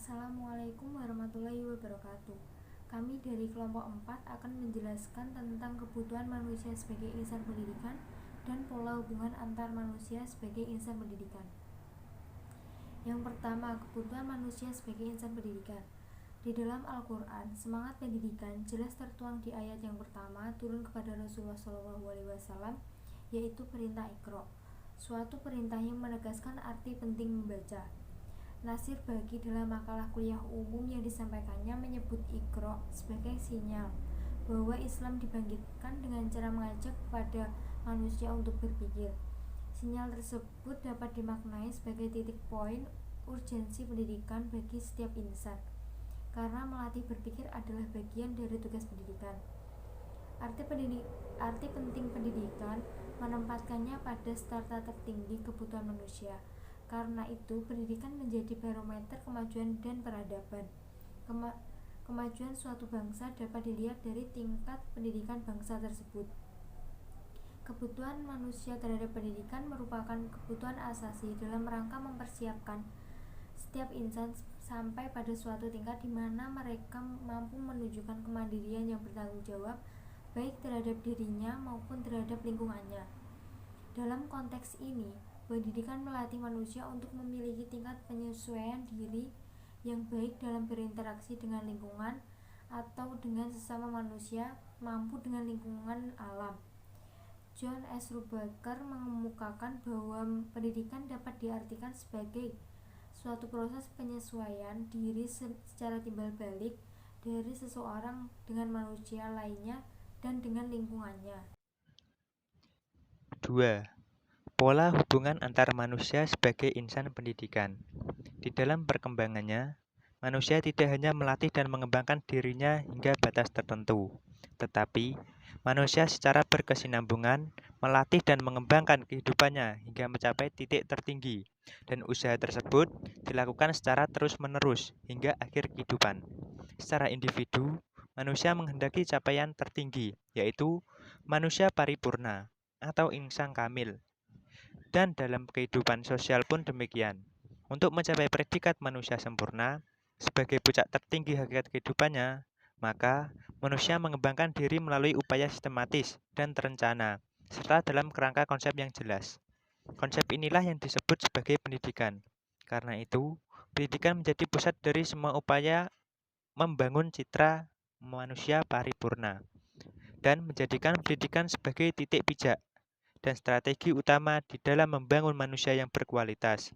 Assalamualaikum warahmatullahi wabarakatuh. Kami dari kelompok 4 akan menjelaskan tentang kebutuhan manusia sebagai insan pendidikan dan pola hubungan antar manusia sebagai insan pendidikan. Yang pertama, kebutuhan manusia sebagai insan pendidikan. Di dalam Al-Quran, semangat pendidikan jelas tertuang di ayat yang pertama turun kepada Rasulullah SAW, yaitu perintah Iqra, suatu perintah yang menegaskan arti penting membaca. Nasir Bagi dalam makalah kuliah umum yang disampaikannya menyebut Iqra sebagai sinyal bahwa Islam dibangkitkan dengan cara mengajak kepada manusia untuk berpikir. Sinyal tersebut dapat dimaknai sebagai titik poin urgensi pendidikan bagi setiap insan, karena melatih berpikir adalah bagian dari tugas pendidikan. Arti penting pendidikan menempatkannya pada strata tertinggi kebutuhan manusia. Karena itu, pendidikan menjadi barometer kemajuan dan peradaban. Kemajuan suatu bangsa dapat dilihat dari tingkat pendidikan bangsa tersebut. Kebutuhan manusia terhadap pendidikan merupakan kebutuhan asasi dalam rangka mempersiapkan setiap insan sampai pada suatu tingkat di mana mereka mampu menunjukkan kemandirian yang bertanggung jawab baik terhadap dirinya maupun terhadap lingkungannya. Dalam konteks ini, pendidikan melatih manusia untuk memiliki tingkat penyesuaian diri yang baik dalam berinteraksi dengan lingkungan atau dengan sesama manusia, mampu dengan lingkungan alam. John S. Rubaker mengemukakan bahwa pendidikan dapat diartikan sebagai suatu proses penyesuaian diri secara timbal balik dari seseorang dengan manusia lainnya dan dengan lingkungannya. 2. Pola hubungan antar manusia sebagai insan pendidikan. Di dalam perkembangannya, manusia tidak hanya melatih dan mengembangkan dirinya hingga batas tertentu, tetapi manusia secara berkesinambungan melatih dan mengembangkan kehidupannya hingga mencapai titik tertinggi, dan usaha tersebut dilakukan secara terus-menerus hingga akhir kehidupan. Secara individu, manusia menghendaki capaian tertinggi, yaitu manusia paripurna atau insan kamil. Dan dalam kehidupan sosial pun demikian. Untuk mencapai predikat manusia sempurna sebagai puncak tertinggi hakikat kehidupannya, maka manusia mengembangkan diri melalui upaya sistematis dan terencana, serta dalam kerangka konsep yang jelas. Konsep inilah yang disebut sebagai pendidikan. Karena itu, pendidikan menjadi pusat dari semua upaya membangun citra manusia paripurna dan menjadikan pendidikan sebagai titik pijak dan strategi utama di dalam membangun manusia yang berkualitas.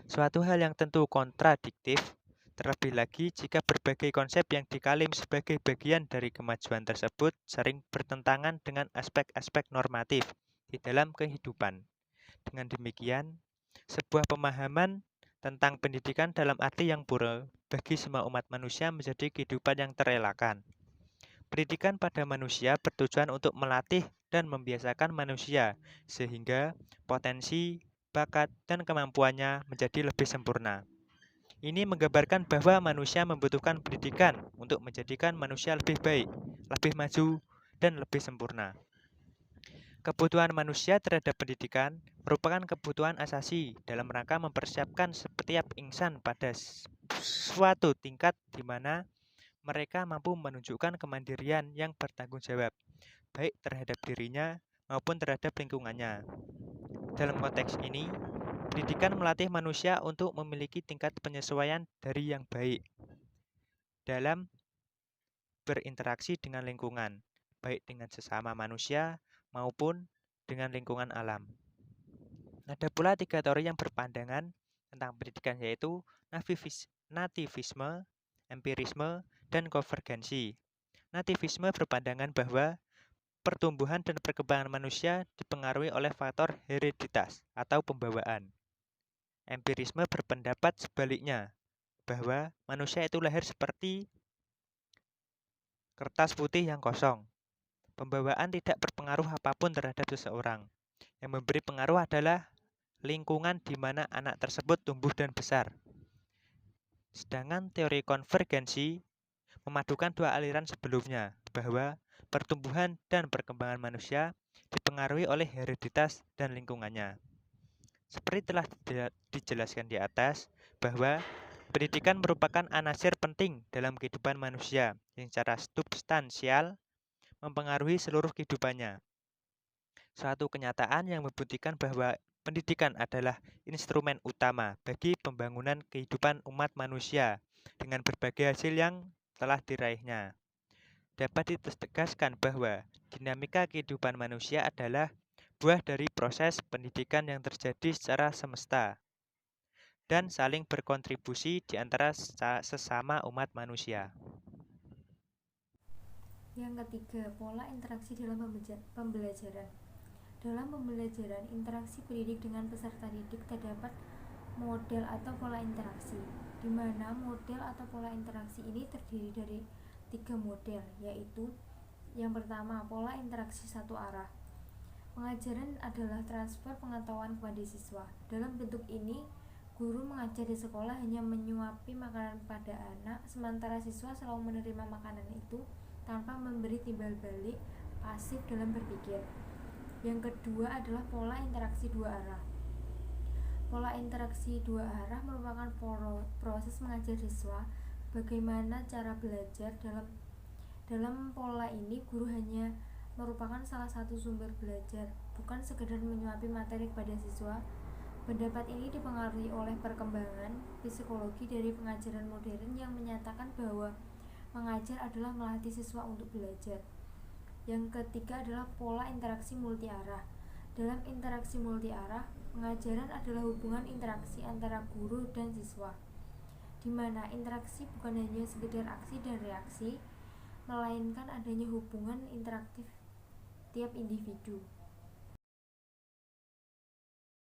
Suatu hal yang tentu kontradiktif, terlebih lagi jika berbagai konsep yang diklaim sebagai bagian dari kemajuan tersebut sering bertentangan dengan aspek-aspek normatif di dalam kehidupan. Dengan demikian, sebuah pemahaman tentang pendidikan dalam arti yang pura bagi semua umat manusia menjadi kehidupan yang terelakkan. Pendidikan pada manusia bertujuan untuk melatih dan membiasakan manusia sehingga potensi, bakat, dan kemampuannya menjadi lebih sempurna. Ini menggambarkan bahwa manusia membutuhkan pendidikan untuk menjadikan manusia lebih baik, lebih maju, dan lebih sempurna. Kebutuhan manusia terhadap pendidikan merupakan kebutuhan asasi dalam rangka mempersiapkan setiap insan pada suatu tingkat di mana mereka mampu menunjukkan kemandirian yang bertanggung jawab, baik terhadap dirinya maupun terhadap lingkungannya. Dalam konteks ini, pendidikan melatih manusia untuk memiliki tingkat penyesuaian dari yang baik dalam berinteraksi dengan lingkungan, baik dengan sesama manusia maupun dengan lingkungan alam. Ada pula 3 teori yang berpandangan tentang pendidikan, yaitu nativisme, empirisme, dan konvergensi. Nativisme berpandangan bahwa pertumbuhan dan perkembangan manusia dipengaruhi oleh faktor hereditas atau pembawaan. Empirisme berpendapat sebaliknya, bahwa manusia itu lahir seperti kertas putih yang kosong. Pembawaan tidak berpengaruh apapun terhadap seseorang. Yang memberi pengaruh adalah lingkungan di mana anak tersebut tumbuh dan besar. Sedangkan teori konvergensi memadukan dua aliran sebelumnya, bahwa pertumbuhan dan perkembangan manusia dipengaruhi oleh hereditas dan lingkungannya. Seperti telah dijelaskan di atas, bahwa Pendidikan merupakan anasir penting dalam kehidupan manusia yang secara substansial mempengaruhi seluruh kehidupannya. Suatu kenyataan yang membuktikan bahwa pendidikan adalah instrumen utama bagi pembangunan kehidupan umat manusia dengan berbagai hasil yang telah diraihnya. Dapat ditegaskan bahwa dinamika kehidupan manusia adalah buah dari proses pendidikan yang terjadi secara semesta dan saling berkontribusi di antara sesama umat manusia. Yang ketiga, pola interaksi dalam pembelajaran. Dalam pembelajaran, interaksi pendidik dengan peserta didik terdapat model atau pola interaksi, di mana model atau pola interaksi ini terdiri dari 3 model, yaitu yang pertama, pola interaksi satu arah. Pengajaran adalah transfer pengetahuan kepada siswa. Dalam bentuk ini, guru mengajar di sekolah hanya menyuapi makanan pada anak, sementara siswa selalu menerima makanan itu tanpa memberi timbal balik, pasif dalam berpikir. Yang kedua adalah pola interaksi dua arah. Pola interaksi dua arah merupakan proses mengajar siswa bagaimana cara belajar. Dalam pola ini, guru hanya merupakan salah satu sumber belajar, bukan sekedar menyuapi materi kepada siswa. Pendapat ini dipengaruhi oleh perkembangan psikologi dari pengajaran modern yang menyatakan bahwa mengajar adalah melatih siswa untuk belajar. Yang ketiga adalah pola interaksi multi arah. Dalam interaksi multi arah, pengajaran adalah hubungan interaksi antara guru dan siswa, di mana interaksi bukan hanya sekedar aksi dan reaksi, melainkan adanya hubungan interaktif tiap individu.